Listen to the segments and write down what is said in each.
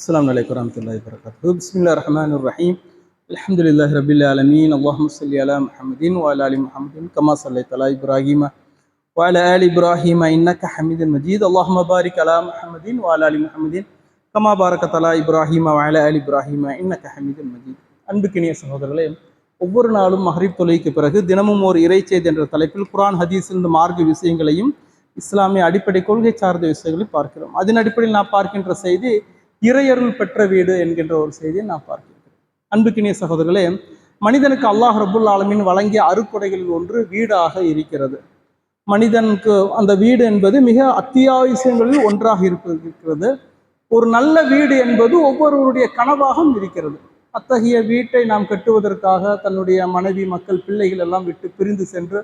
السلام عليكم ورحمة الله وبركاته. بسم الله الرحمن الرحيم. الحمد لله رب العالمين. اللهم صل على محمد وعلى آل محمد كما صليت على إبراهيم وعلى آل إبراهيم إنك حميد مجيد. اللهم بارك على محمد وعلى آل محمد كما باركت على إبراهيم وعلى آل إبراهيم إنك حميد مجيد. அன்புக்கினிய சகோதரர்களே, ஒவ்வொரு நாளும் மஹ்ரிப் தொழுகைக்கு பிறகு தினமும் ஒரு இறைச்செய்தி என்ற தலைப்பில் குர்ஆன் ஹதீஸிலிருந்து மார்க்க விஷயங்களையும் இஸ்லாமிய அடிப்படை கொள்கை சார்ந்த விஷயங்களை பார்க்கிறோம். அதன் அடிப்படையில் நாம் பார்க்கின்ற செய்தி இறையருள் பெற்ற வீடு என்கின்ற ஒரு செய்தியை நான் பார்க்கிறேன். அன்புக்கினிய சகோதரர்களே, மனிதனுக்கு அல்லாஹ் ரப்புல் ஆலமீன் வழங்கிய அருட்கொடைகளில் ஒன்று வீடாக இருக்கிறது. மனிதனுக்கு அந்த வீடு என்பது மிக அத்தியாவசியங்களில் ஒன்றாக இருக்கிறது. ஒரு நல்ல வீடு என்பது ஒவ்வொருவருடைய கனவாகவும் இருக்கிறது. அத்தகைய வீட்டை நாம் கட்டுவதற்காக தன்னுடைய மனைவி, மக்கள், பிள்ளைகள் எல்லாம் விட்டு பிரிந்து சென்று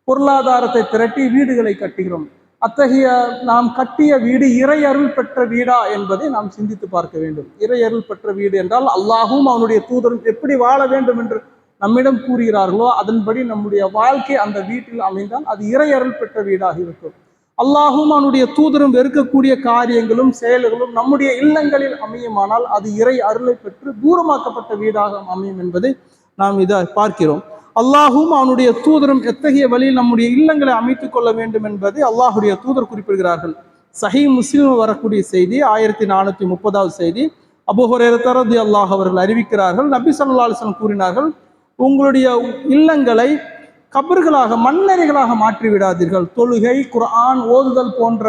பொருளாதாரத்தை திரட்டி வீடுகளை கட்டுகிறோம். அத்தகைய நாம் கட்டிய வீடு இறை அருள் பெற்ற வீடா என்பதை நாம் சிந்தித்து பார்க்க வேண்டும். இறை அருள் பெற்ற வீடு என்றால் அல்லாஹும் அவனுடைய தூதரும் எப்படி வாழ வேண்டும் என்று நம்மிடம் கூறுகிறார்களோ அதன்படி நம்முடைய வாழ்க்கை அந்த வீட்டில் அமைந்தால் அது இறை அருள் பெற்ற வீடாக இருக்கும். அல்லாஹும் அவனுடைய தூதரும் வெறுக்கக்கூடிய காரியங்களும் செயல்களும் நம்முடைய இல்லங்களில் அமையுமானால் அது இறை அருளை பெற்று தூரமாக்கப்பட்ட வீடாக அமையும் என்பதை நாம் இதை பார்க்கிறோம். அல்லாஹும் அவனுடைய தூதரும் எத்தகைய வழியில் நம்முடைய இல்லங்களை அமைத்துக் கொள்ள வேண்டும் என்பதை அல்லாஹுடைய தூதர் குறிப்பிடுகிறார்கள். சஹீஹ் முஸ்லிம் வரக்கூடிய செய்தி 1430வது செய்தி. அபூ ஹுரைரா ரலியல்லாஹு அவர்கள் அறிவிக்கிறார்கள், நபி ஸல்லல்லாஹு அலைஹி வஸல்லம் கூறினார்கள், உங்களுடைய இல்லங்களை கபர்களாக, மண்ணறைகளாக மாற்றி விடாதீர்கள். தொழுகை, குர்ஆன் ஓதுதல் போன்ற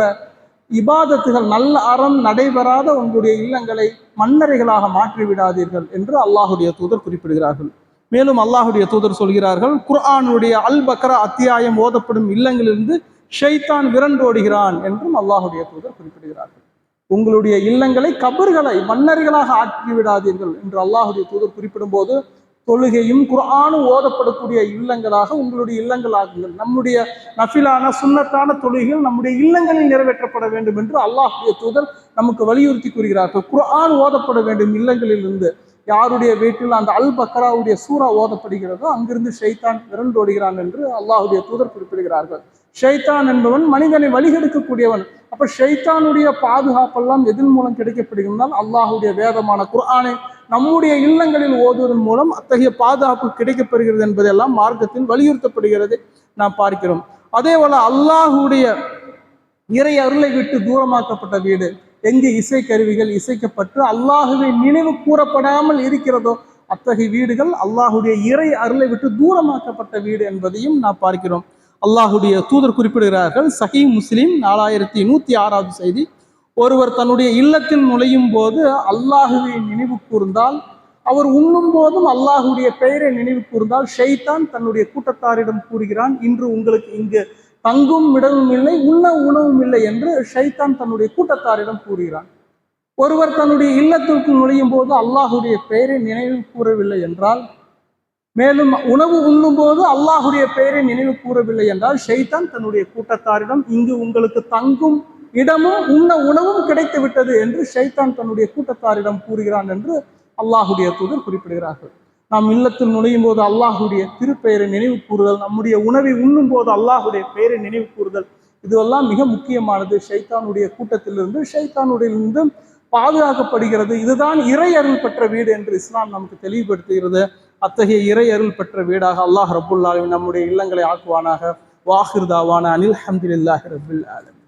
இபாதத்துகள், நல்ல அறம் நடைபெறாத உங்களுடைய இல்லங்களை மண்ணறைகளாக மாற்றி விடாதீர்கள் என்று அல்லாஹுடைய தூதர் குறிப்பிடுகிறார்கள். மேலும் அல்லாஹுடைய தூதர் சொல்கிறார்கள், குர்ஆனுடைய அல் பக்ரா அத்தியாயம் ஓதப்படும் இல்லங்களிலிருந்து ஷைத்தான் விரண்டோடுகிறான் என்றும் அல்லாஹுடைய தூதர் குறிப்பிடுகிறார்கள். உங்களுடைய இல்லங்களை கபர்களை, மன்னர்களாக ஆக்கி விடாதீர்கள் என்று அல்லாஹுடைய தூதர் குறிப்பிடும் போது தொழுகையும் குர்ஆனும் ஓதப்படக்கூடிய இல்லங்களாக உங்களுடைய இல்லங்கள் ஆகுங்கள். நம்முடைய நஃபிலான சுன்னத்தான தொழுகைகள் நம்முடைய இல்லங்களில் நிறைவேற்றப்பட வேண்டும் என்று அல்லாஹுடைய தூதர் நமக்கு வலியுறுத்தி கூறுகிறார்கள். குர்ஆன் ஓதப்பட வேண்டும் இல்லங்களிலிருந்து. யாருடைய வீட்டில் அந்த அல் பக்ராவுடைய சூரா ஓதப்படுகிறதோ அங்கிருந்து ஷைத்தான் விரண்டோடுகிறான் என்று அல்லாஹுடைய தூதர் குறிப்பிடுகிறார்கள். ஷைத்தான் என்பவன் மனிதனை வழிகெடுக்கக்கூடியவன். அப்ப ஷைத்தானுடைய பாதுகாப்பெல்லாம் எதன் மூலம் கிடைக்கப்படுகிறதால் அல்லாஹுடைய வேதமான குர்ஆனை நம்முடைய இல்லங்களில் ஓதுவதன் மூலம் அத்தகைய பாதுகாப்பு கிடைக்கப்பெறுகிறது என்பதெல்லாம் மார்க்கத்தில் வலியுறுத்தப்படுகிறது நாம் பார்க்கிறோம். அதே போல அல்லாஹுடைய இறை அருளை விட்டு தூரமாக்கப்பட்ட வீடு, எங்கு இசை கருவிகள் இசைக்கப்பட்டு அல்லாஹுவை நினைவு கூறப்படாமல் இருக்கிறதோ அத்தகைய வீடுகள் அல்லாஹுடைய இறை அருளை விட்டு தூரமாக்கப்பட்ட வீடு என்பதையும் நாம் பார்க்கிறோம். அல்லாஹுடைய தூதர் குறிப்பிடுகிறார்கள், சஹீஹ் முஸ்லிம் 4106வது செய்தி. ஒருவர் தன்னுடைய இல்லத்தில் நுழையும் போது அல்லாஹுவை நினைவு கூர்ந்தால், அவர் உண்ணும் போதும் அல்லாஹுடைய பெயரை நினைவு கூர்ந்தால் ஷைத்தான் தன்னுடைய கூட்டத்தாரிடம் கூறுகிறான், இன்று உங்களுக்கு இங்கு தங்கும் இடமும் இல்லை, உண்ண உணவும் இல்லை என்று ஷைத்தான் தன்னுடைய கூட்டத்தாரிடம் கூறுகிறான். ஒருவர் தன்னுடைய இல்லத்திற்கு நுழையும் போது அல்லாஹுடைய பெயரை நினைவு கூறவில்லை என்றால், மேலும் உணவு உண்ணும் போது அல்லாஹுடைய பெயரை நினைவு கூறவில்லை என்றால் ஷைத்தான் தன்னுடைய கூட்டத்தாரிடம் இங்கு உங்களுக்கு தங்கும் இடமும் உண்ண உணவும் கிடைத்து விட்டது என்று ஷைத்தான் தன்னுடைய கூட்டத்தாரிடம் கூறுகிறான் என்று அல்லாஹுடைய தூதர் குறிப்பிடுகிறார்கள். நாம் இல்லத்தில் நுழையும் போது அல்லாஹுடைய திருப்பெயரை நினைவு கூறுதல், நம்முடைய உணவை உண்ணும் போது அல்லாஹுடைய பெயரை நினைவு கூறுதல், இதுவெல்லாம் மிக முக்கியமானது. ஷைத்தானுடைய கூட்டத்திலிருந்து, ஷைத்தானுடையிலிருந்து பாதுகாக்கப்படுகிறது. இதுதான் இறை அருள் பெற்ற வீடு என்று இஸ்லாம் நமக்கு தெளிவுபடுத்துகிறது. அத்தகைய இறை அருள் பெற்ற வீடாக அல்லாஹ் ரப்புல் ஆலமீன் நம்முடைய இல்லங்களை ஆக்குவானாக. வாஹிர் தாவானா அனில் ஹம்துலில்லாஹி ரப்பில் ஆலமீன்.